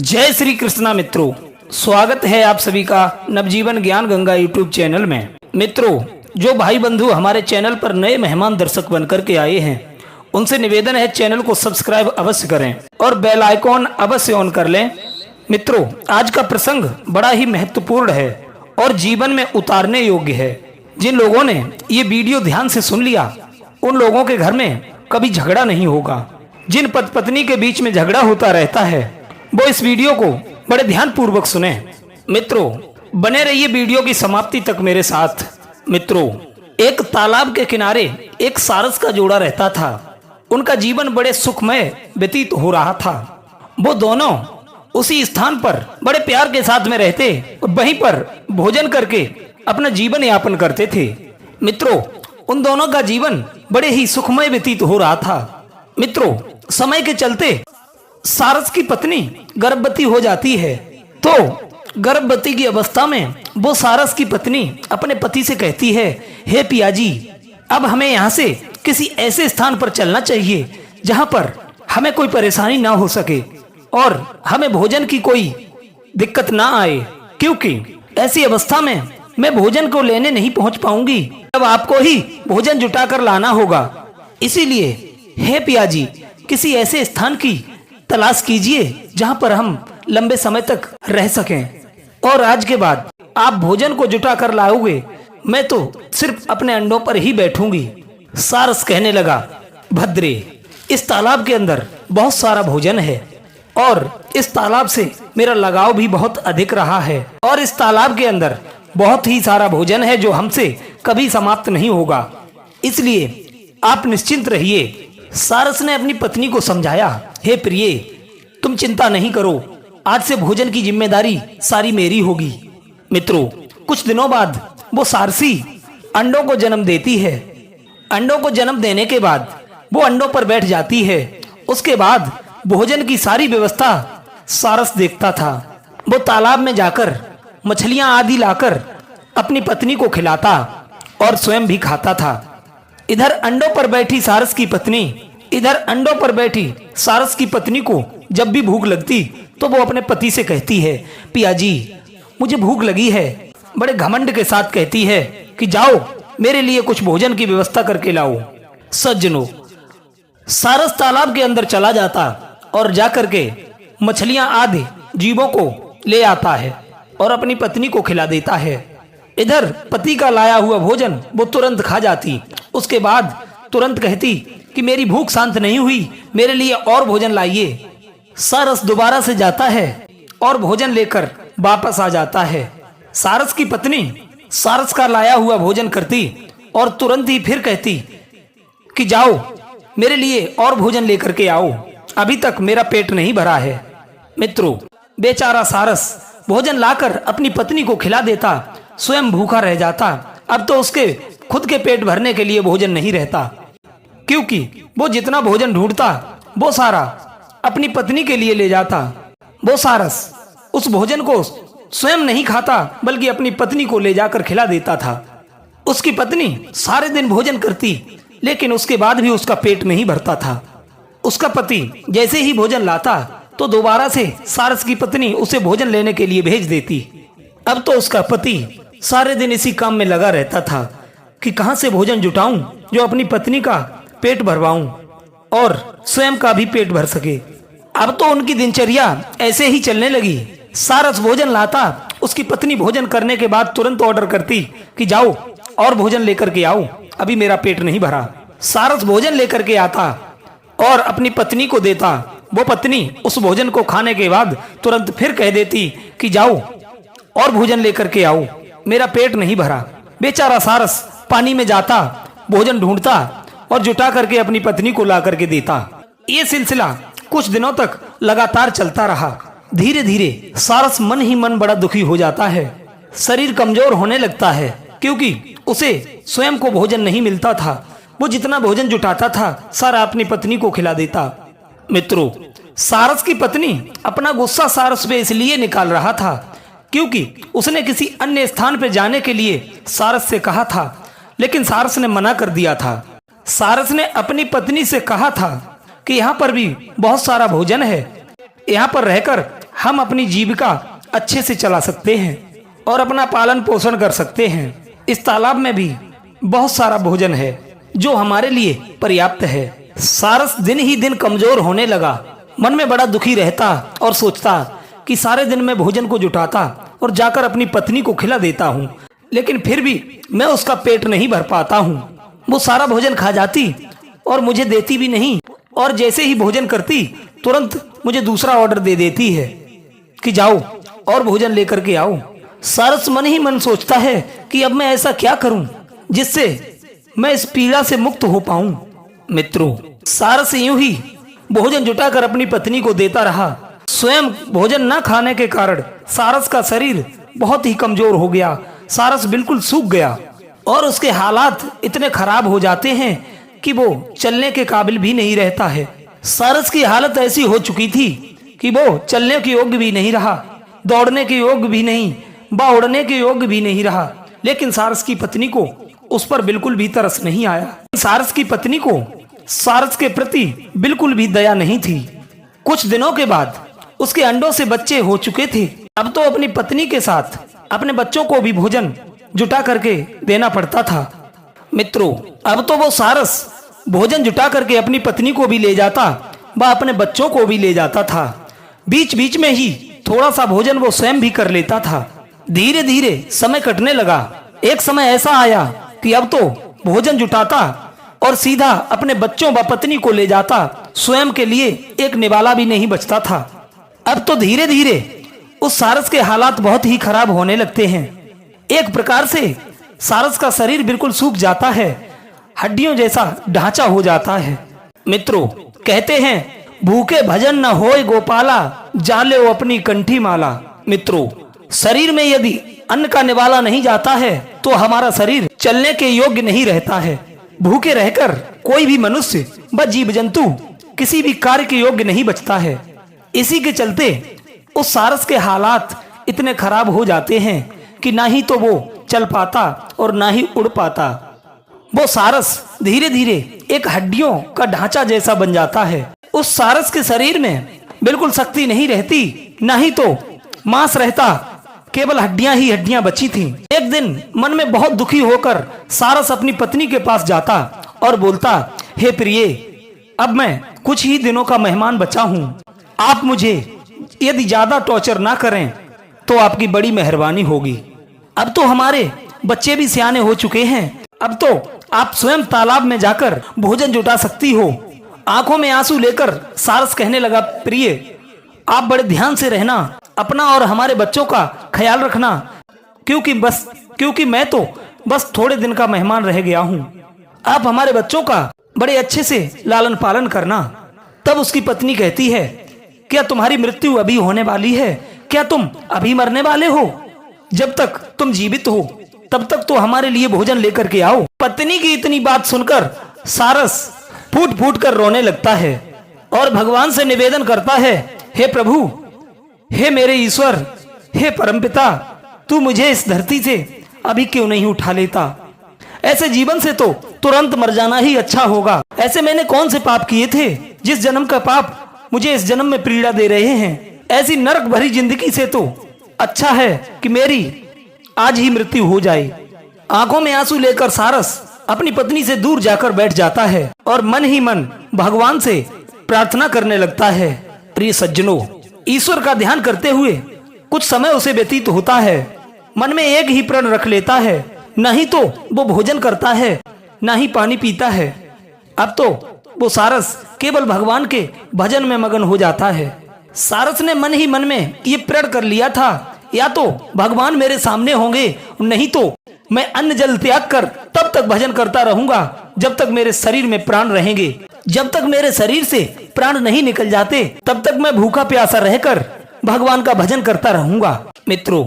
जय श्री कृष्णा मित्रों, स्वागत है आप सभी का नवजीवन ज्ञान गंगा यूट्यूब चैनल में। मित्रों, जो भाई बंधु हमारे चैनल पर नए मेहमान दर्शक बनकर के आए हैं, उनसे निवेदन है चैनल को सब्सक्राइब अवश्य करें और बेल आइकॉन अवश्य ऑन कर लें। मित्रों, आज का प्रसंग बड़ा ही महत्वपूर्ण है और जीवन में उतारने योग्य है। जिन लोगों ने ये वीडियो ध्यान से सुन लिया, उन लोगों के घर में कभी झगड़ा नहीं होगा। जिन पति पत्नी के बीच में झगड़ा होता रहता है, वो इस वीडियो को बड़े ध्यान पूर्वक सुने। मित्रों, बने रहिए वीडियो की समाप्ति तक मेरे साथ। मित्रों, एक तालाब के किनारे एक सारस का जोड़ा रहता था। उनका जीवन बड़े सुखमय व्यतीत हो रहा था। वो दोनों उसी स्थान पर बड़े प्यार के साथ में रहते और वहीं पर भोजन करके अपना जीवन यापन करते थे। मित्रों, उन दोनों का जीवन बड़े ही सुखमय व्यतीत हो रहा था। मित्रों, समय के चलते सारस की पत्नी गर्भवती हो जाती है। तो गर्भवती की अवस्था में वो सारस की पत्नी अपने पति से कहती है, हे पियाजी, अब हमें यहाँ से किसी ऐसे स्थान पर चलना चाहिए जहाँ पर हमें कोई परेशानी ना हो सके और हमें भोजन की कोई दिक्कत ना आए, क्योंकि ऐसी अवस्था में मैं भोजन को लेने नहीं पहुंच पाऊंगी। अब आपको ही भोजन जुटा कर लाना होगा। इसीलिए हे पियाजी, किसी ऐसे स्थान की तलाश कीजिए जहां पर हम लंबे समय तक रह सकें और आज के बाद आप भोजन को जुटा कर लाओगे, मैं तो सिर्फ अपने अंडों पर ही बैठूंगी। सारस कहने लगा, भद्रे, इस तालाब के अंदर बहुत सारा भोजन है और इस तालाब से मेरा लगाव भी बहुत अधिक रहा है और इस तालाब के अंदर बहुत ही सारा भोजन है जो हमसे कभी समाप्त नहीं होगा, इसलिए आप निश्चिंत रहिए। सारस ने अपनी पत्नी को समझाया, हे प्रिय, तुम चिंता नहीं करो, आज से भोजन की जिम्मेदारी सारी मेरी होगी। मित्रों, कुछ दिनों बाद वो सारसी अंडों को जन्म देती है। अंडों को जन्म देने के बाद वो अंडों पर बैठ जाती है। उसके बाद भोजन की सारी व्यवस्था सारस देखता था। वो तालाब में जाकर मछलियां आदि लाकर अपनी पत्नी को खिलाता और स्वयं भी खाता था। इधर अंडों पर बैठी सारस की पत्नी को जब भी भूख लगती तो वो अपने पति से कहती है, पियाजी, मुझे भूख लगी है। बड़े घमंड के साथ कहती है कि जाओ मेरे लिए कुछ भोजन की व्यवस्था करके लाओ। सज्जनों, सारस तालाब के अंदर चला जाता और जाकर के मछलियां आदि जीवों को ले आता है और अपनी पत्नी को खिला देता है। इधर पति का लाया हुआ भोजन वो तुरंत खा जाती। उसके बाद तुरंत कहती कि मेरी भूख शांत नहीं हुई, मेरे लिए और भोजन लाइए। सारस दोबारा से जाता है और भोजन लेकर वापस आ जाता है। सारस की पत्नी सारस का लाया हुआ भोजन करती और तुरंत ही फिर कहती कि जाओ मेरे लिए और भोजन लेकर के आओ, अभी तक मेरा पेट नहीं भरा है। मित्रों, बेचारा सारस भोजन लाकर अपनी पत्नी को खिला देता, स्वयं भूखा रह जाता। अब तो उसके खुद के पेट भरने के लिए भोजन नहीं रहता, क्योंकि वो जितना भोजन ढूंढता वो सारा अपनी पत्नी के लिए ले जाता। वो सारस उस भोजन को स्वयं नहीं खाता बल्कि अपनी पत्नी को ले जाकर खिला देता था। उसकी पत्नी सारे दिन भोजन करती, लेकिन उसके बाद भी उसका पेट नहीं भरता था। उसका पति जैसे ही भोजन लाता तो दोबारा से सारस की पत्नी उसे भोजन लेने के लिए भेज देती। अब तो उसका पति सारे दिन इसी काम में लगा रहता था कि कहां से भोजन जुटाऊं जो अपनी पत्नी का पेट भरवाऊं और स्वयं का भी पेट भर सके। अब तो उनकी दिनचर्या ऐसे ही चलने लगी। सारस भोजन लाता, उसकी पत्नी भोजन करने के बाद तुरंत ऑर्डर करती कि जाओ और भोजन लेकर के आओ, अभी मेरा पेट नहीं भरा। सारस भोजन लेकर के आता और अपनी पत्नी को देता। वो पत्नी उस भोजन को खाने के बाद तुरंत फिर कह देती कि जाओ और भोजन लेकर के आओ, मेरा पेट नहीं भरा। बेचारा सारस पानी में जाता, भोजन ढूंढता और जुटा करके अपनी पत्नी को ला करके देता। ये सिलसिला कुछ दिनों तक लगातार चलता रहा। धीरे धीरे सारस मन ही मन बड़ा दुखी हो जाता है। शरीर कमजोर होने लगता है, क्योंकि उसे स्वयं को भोजन नहीं मिलता था। वो जितना भोजन जुटाता था सारा अपनी पत्नी को खिला देता। मित्रों, सारस की पत्नी अपना गुस्सा सारस पे इसलिए निकाल रहा था क्योंकि उसने किसी अन्य स्थान पर जाने के लिए सारस से कहा था, लेकिन सारस ने मना कर दिया था। सारस ने अपनी पत्नी से कहा था कि यहाँ पर भी बहुत सारा भोजन है, यहाँ पर रहकर हम अपनी जीविका अच्छे से चला सकते हैं और अपना पालन पोषण कर सकते हैं। इस तालाब में भी बहुत सारा भोजन है जो हमारे लिए पर्याप्त है। सारस दिन ही दिन कमजोर होने लगा। मन में बड़ा दुखी रहता और सोचता कि सारे दिन मैं भोजन को जुटाता और जाकर अपनी पत्नी को खिला देता हूँ, लेकिन फिर भी मैं उसका पेट नहीं भर पाता हूँ। वो सारा भोजन खा जाती और मुझे देती भी नहीं, और जैसे ही भोजन करती तुरंत मुझे दूसरा ऑर्डर दे देती है कि जाओ और भोजन लेकर के आओ। सारस मन ही मन सोचता है कि अब मैं ऐसा क्या करूं जिससे मैं इस पीड़ा से मुक्त हो पाऊं। मित्रों, सारस यूं ही भोजन जुटाकर अपनी पत्नी को देता रहा। स्वयं भोजन न खाने के कारण सारस का शरीर बहुत ही कमजोर हो गया। सारस बिल्कुल सूख गया और उसके हालात इतने खराब हो जाते हैं कि वो चलने के काबिल भी नहीं रहता है। सारस की हालत ऐसी हो चुकी थी कि वो चलने के योग्य भी नहीं रहा, दौड़ने के योग्य भी नहीं, उड़ने के योग्य भी नहीं रहा। लेकिन सारस की पत्नी को उस पर बिल्कुल भी तरस नहीं आया। सारस की पत्नी को सारस के प्रति बिल्कुल भी दया नहीं थी। कुछ दिनों के बाद उसके अंडों से बच्चे हो चुके थे। अब तो अपनी पत्नी के साथ अपने बच्चों को भी भोजन जुटा करके देना पड़ता था। मित्रों, अब तो वो सारस भोजन जुटा करके अपनी पत्नी को भी ले जाता व अपने बच्चों को भी ले जाता था। बीच बीच में ही थोड़ा सा भोजन वो स्वयं भी कर लेता था। धीरे धीरे समय कटने लगा। एक समय ऐसा आया कि अब तो भोजन जुटाता और सीधा अपने बच्चों व पत्नी को ले जाता, स्वयं के लिए एक निवाला भी नहीं बचता था। अब तो धीरे धीरे उस सारस के हालात बहुत ही खराब होने लगते हैं। एक प्रकार से सारस का शरीर बिल्कुल सूख जाता है, हड्डियों जैसा ढांचा हो जाता है। मित्रों, कहते हैं भूखे भजन न होए गोपाला, जाले वो अपनी कंठी माला। मित्रों, शरीर में यदि अन्न का निवाला नहीं जाता है तो हमारा शरीर चलने के योग्य नहीं रहता है। भूखे रहकर कोई भी मनुष्य व जीव जंतु किसी भी कार्य के योग्य नहीं बचता है। इसी के चलते उस सारस के हालात इतने खराब हो जाते हैं कि ना ही तो वो चल पाता और ना ही उड़ पाता। वो सारस धीरे धीरे एक हड्डियों का ढांचा जैसा बन जाता है। उस सारस के शरीर में बिल्कुल शक्ति नहीं रहती, ना ही तो मांस रहता, केवल हड्डियां ही हड्डियां बची थीं। एक दिन मन में बहुत दुखी होकर सारस अपनी पत्नी के पास जाता और बोलता, हे प्रिय, अब मैं कुछ ही दिनों का मेहमान बचा हूँ। आप मुझे यदि ज्यादा टॉर्चर ना करें तो आपकी बड़ी मेहरबानी होगी। अब तो हमारे बच्चे भी सियाने हो चुके हैं। अब तो आप स्वयं तालाब में जाकर भोजन जुटा सकती हो। आंखों में आंसू लेकर सारस कहने लगा, प्रिय, आप बड़े ध्यान से रहना, अपना और हमारे बच्चों का ख्याल रखना, क्योंकि मैं तो बस थोड़े दिन का मेहमान रह गया हूँ। आप हमारे बच्चों का बड़े अच्छे से लालन पालन करना। तब उसकी पत्नी कहती है, क्या तुम्हारी मृत्यु अभी होने वाली है? क्या तुम अभी मरने वाले हो? जब तक तुम जीवित हो तब तक तो हमारे लिए भोजन लेकर के आओ। पत्नी की इतनी बात सुनकर सारस फूट फूट कर रोने लगता है और भगवान से निवेदन करता है, हे प्रभु, हे मेरे ईश्वर, हे परमपिता, तू मुझे इस धरती से अभी क्यों नहीं उठा लेता? ऐसे जीवन से तो तुरंत मर जाना ही अच्छा होगा। ऐसे मैंने कौन से पाप किए थे जिस जन्म का पाप मुझे इस जन्म में पीड़ा दे रहे हैं? ऐसी नरक भरी जिंदगी से तो अच्छा है कि मेरी आज ही मृत्यु हो जाए। आंखों में आंसू लेकर सारस अपनी पत्नी से दूर जाकर बैठ जाता है और मन ही मन भगवान से प्रार्थना करने लगता है। प्रिय सज्जनों, ईश्वर का ध्यान करते हुए कुछ समय उसे व्यतीत होता है। मन में एक ही प्रण रख लेता है, न ही तो वो भोजन करता है, न ही पानी पीता है। अब तो वो सारस केवल भगवान के भजन में मगन हो जाता है। सारस ने मन ही मन में ये प्रण कर लिया था, या तो भगवान मेरे सामने होंगे, नहीं तो मैं अन्न जल त्याग कर तब तक भजन करता रहूंगा जब तक मेरे शरीर में प्राण रहेंगे। जब तक मेरे शरीर से प्राण नहीं निकल जाते तब तक मैं भूखा प्यासा रहकर भगवान का भजन करता रहूंगा। मित्रों,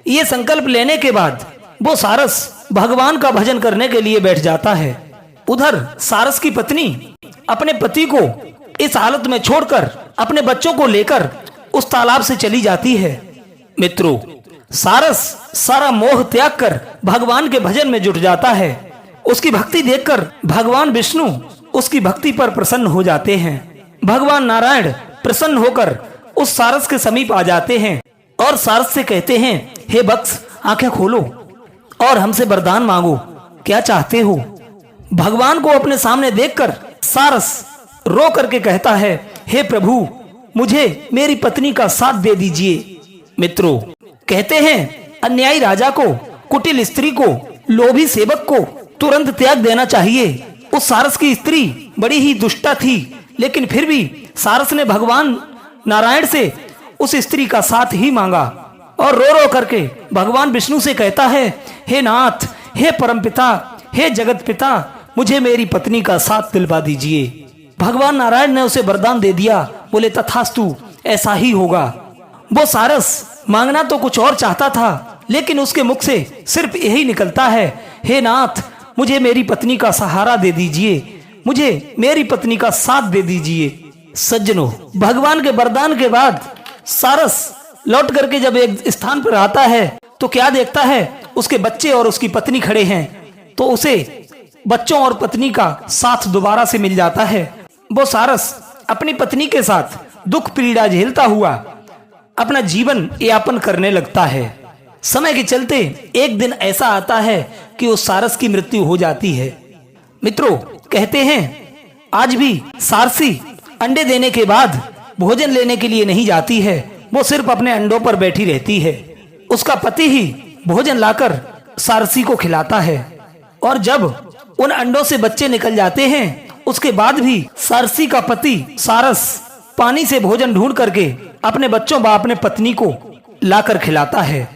ये संकल्प लेने के बाद वो सारस भगवान का भजन करने के लिए बैठ जाता है। उधर सारस की पत्नी अपने पति को इस हालत में छोड़कर अपने बच्चों को लेकर उस तालाब से चली जाती है। मित्रों, सारस सारा मोह त्याग कर भगवान के भजन में जुट जाता है। उसकी भक्ति देखकर भगवान विष्णु उसकी भक्ति पर प्रसन्न हो जाते हैं। भगवान नारायण प्रसन्न होकर उस सारस के समीप आ जाते हैं और सारस से कहते हैं, हे बक्स, आंखें खोलो और हमसे वरदान मांगो, क्या चाहते हो। भगवान को अपने सामने देखकर सारस रो करके कहता है, हे प्रभु, मुझे मेरी पत्नी का साथ दे दीजिए। मित्रों, कहते हैं अन्यायी राजा को, कुटिल स्त्री को, लोभी सेवक को तुरंत त्याग देना चाहिए। उस सारस की स्त्री बड़ी ही दुष्टा थी, लेकिन फिर भी सारस ने भगवान नारायण से उस स्त्री का साथ ही मांगा और रो रो करके भगवान विष्णु से कहता है, हे नाथ, हे परमपिता, हे जगत पिता, मुझे मेरी पत्नी का साथ दिलवा दीजिए। भगवान नारायण ने उसे वरदान दे दिया, बोले तथास्तु, ऐसा ही होगा। वो सारस मांगना तो कुछ और चाहता था, लेकिन उसके मुख से सिर्फ यही निकलता है, हे नाथ, मुझे मेरी पत्नी का सहारा दे दीजिए, मुझे मेरी पत्नी का साथ दे दीजिए। सज्जनों, भगवान के वरदान के बाद सारस लौट करके जब एक स्थान पर आता है तो क्या देखता है, उसके बच्चे और उसकी पत्नी खड़े हैं। तो उसे बच्चों और पत्नी का साथ दोबारा से मिल जाता है। वो सारस अपनी पत्नी के साथ दुख पीड़ा झेलता हुआ अपना जीवन यापन करने लगता है। समय के चलते एक दिन ऐसा आता है कि उस सारस की मृत्यु हो जाती है। मित्रों, कहते हैं आज भी सारसी अंडे देने के बाद भोजन लेने के लिए नहीं जाती है, वो सिर्फ अपने अंडों पर बैठी रहती है। उसका पति ही भोजन लाकर सारसी को खिलाता है और जब उन अंडों से बच्चे निकल जाते हैं उसके बाद भी सारसी का पति सारस पानी से भोजन ढूंढ करके अपने बच्चों व अपने पत्नी को लाकर खिलाता है।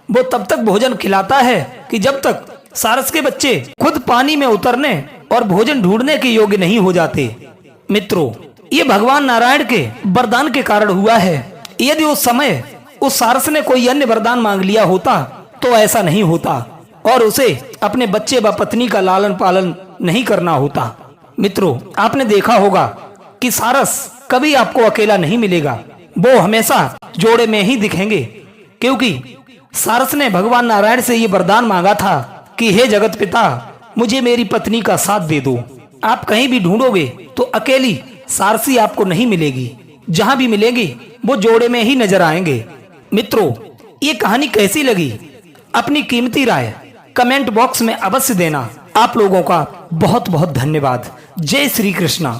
वो तब तक भोजन खिलाता है कि जब तक सारस के बच्चे खुद पानी में उतरने और भोजन ढूंढने के योग्य नहीं हो जाते। मित्रों, ये भगवान नारायण के वरदान के कारण हुआ है। यदि उस समय उस सारस ने कोई अन्य वरदान मांग लिया होता तो ऐसा नहीं होता और उसे अपने बच्चे व पत्नी का लालन पालन नहीं करना होता। मित्रों, आपने देखा होगा कि सारस कभी आपको अकेला नहीं मिलेगा, वो हमेशा जोड़े में ही दिखेंगे, क्योंकि सारस ने भगवान नारायण से ये वरदान मांगा था कि हे जगत पिता, मुझे मेरी पत्नी का साथ दे दो। आप कहीं भी ढूंढोगे तो अकेली सारसी आपको नहीं मिलेगी, जहां भी मिलेगी वो जोड़े में ही नजर आएंगे। मित्रों, ये कहानी कैसी लगी, अपनी कीमती राय कमेंट बॉक्स में अवश्य देना। आप लोगों का बहुत बहुत धन्यवाद। जय श्री कृष्णा।